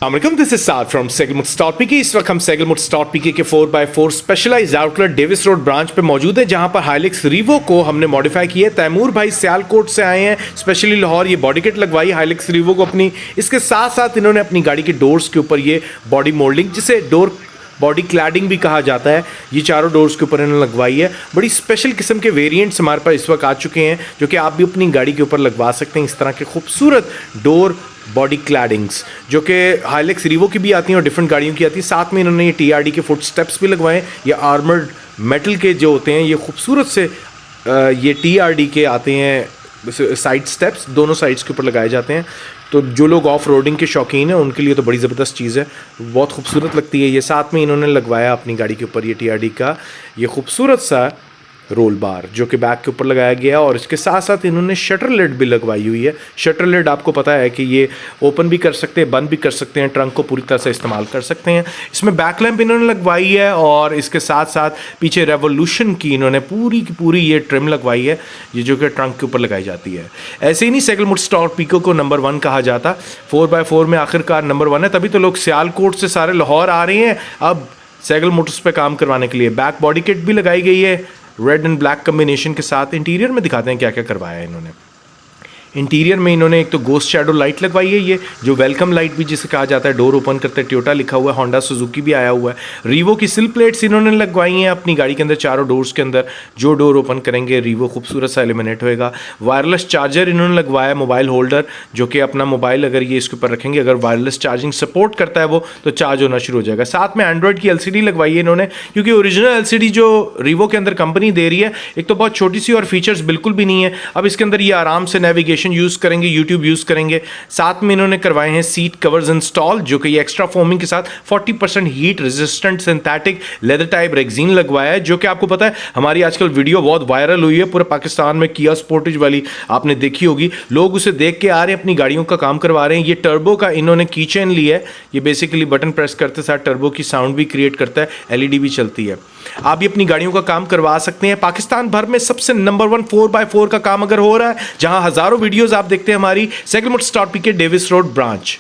This is Saad from SehgalMotors.PK। इस वक्त हम SehgalMotors.PK के 4x4 specialized outlet Davis road branch पे मौजूद है, जहां पर हाइलक्स रीवो को हमने मॉडिफाई किया है। तैमूर भाई सियालकोट से आए हैं, स्पेशली लाहौर। ये बॉडी किट लगवाई हाइलक्स रीवो को अपनी। इसके साथ साथ इन्होंने अपनी गाड़ी के डोर्स के ऊपर ये बॉडी मोल्डिंग, जिसे डोर बॉडी क्लैडिंग भी कहा जाता है, ये चारों डोर्स के ऊपर इन्होंने लगवाई है। बड़ी स्पेशल किस्म के वेरिएंट्स हमारे पास इस वक्त आ चुके हैं, जो कि आप भी अपनी गाड़ी के ऊपर लगवा सकते हैं। इस तरह के खूबसूरत डोर बॉडी क्लैडिंग्स जो कि हाइलक्स रीवो की भी आती हैं और डिफरेंट गाड़ियों की आती है। साथ में इन्होंने ये TRD के फुट स्टेप्स भी लगवाए हैं। ये आर्मर्ड मेटल के जो होते हैं, ये खूबसूरत से ये TRD के आते हैं साइड स्टेप्स, दोनों साइड्स के ऊपर लगाए जाते हैं। तो जो लोग ऑफ रोडिंग के शौकीन हैं उनके लिए तो बड़ी ज़बरदस्त चीज़ है, बहुत खूबसूरत लगती है ये। साथ में इन्होंने लगवाया अपनी गाड़ी के ऊपर ये TRD का ये खूबसूरत सा रोल बार, जो कि बैक के ऊपर लगाया गया। और इसके साथ साथ इन्होंने शटर लिड भी लगवाई हुई है। शटर लिड आपको पता है कि ये ओपन भी कर सकते हैं, बंद भी कर सकते हैं, ट्रंक को पूरी तरह से इस्तेमाल कर सकते हैं। इसमें बैक लैंप इन्होंने लगवाई है और इसके साथ साथ पीछे रेवोल्यूशन की इन्होंने पूरी की पूरी ये ट्रिम लगवाई है, ये जो कि ट्रंक के ऊपर लगाई जाती है। ऐसे ही नहीं SehgalMotors.PK को नंबर 1 कहा जाता, 4x4 में आखिरकार नंबर 1 है, तभी तो लोग सियालकोट से सारे लाहौर आ रहे हैं अब Segal Motors पे काम करवाने के लिए। बैक बॉडी किट भी लगाई गई है रेड एंड ब्लैक कम्बिनेशन के साथ। इंटीरियर में दिखाते हैं क्या क्या करवाया है इन्होंने। इंटीरियर में इन्होंने एक तो गोस्ट शैडो लाइट लगवाई है, ये जो वेलकम लाइट भी जिसे कहा जाता है, डोर ओपन करते टोयोटा लिखा हुआ है, होंडा सुजुकी भी आया हुआ है। रीवो की सिल प्लेट्स इन्होंने लगवाई हैं अपनी गाड़ी के अंदर, चारों डोर्स के अंदर। जो डोर ओपन करेंगे रीवो खूबसूरत सा एलिमिनेट होएगा। वायरलेस चार्जर इन्होंने लगवाया, मोबाइल होल्डर, जो कि अपना मोबाइल अगर ये इसके ऊपर रखेंगे, अगर वायरलेस चार्जिंग सपोर्ट करता है वो, तो चार्ज होना शुरू हो जाएगा। साथ में एंड्रॉइड की LCD लगवाई है इन्होंने, क्योंकि ओरिजिनल LCD जो रीवो के अंदर कंपनी दे रही है, एक तो बहुत छोटी सी और फीचर्स बिल्कुल भी नहीं है। अब इसके अंदर ये आराम से नेविगेशन यूज़ करेंगे, यूट्यूब यूज़ करेंगे। साथ में इन्होंने करवाए हैं सीट कवर्स इंस्टॉल, जो कि ये एक्स्ट्रा फोमिंग के साथ 40% heat resistant synthetic leather type rexine लगवाया है, जो कि आपको पता है हमारी आजकल वीडियो बहुत वायरल हुई है पूरे पाकिस्तान में। किया स्पोर्टेज वाली आपने देखी होगी, लोग उसे देख के आ रहे हैं, अपनी गाड़ियों का काम करवा रहे हैं। ये टर्बो का इन्होंने की चेन लिया है, ये बेसिकली बटन प्रेस करते साथ टर्बो की साउंड भी क्रिएट करता है, LED भी चलती है। आप भी अपनी गाड़ियों का काम करवा सकते हैं। पाकिस्तान भर में सबसे नंबर 1 4x4 का काम अगर हो रहा है, जहां हजारों वीडियोस आप देखते हैं हमारी SehgalMotors.PK डेविस रोड ब्रांच।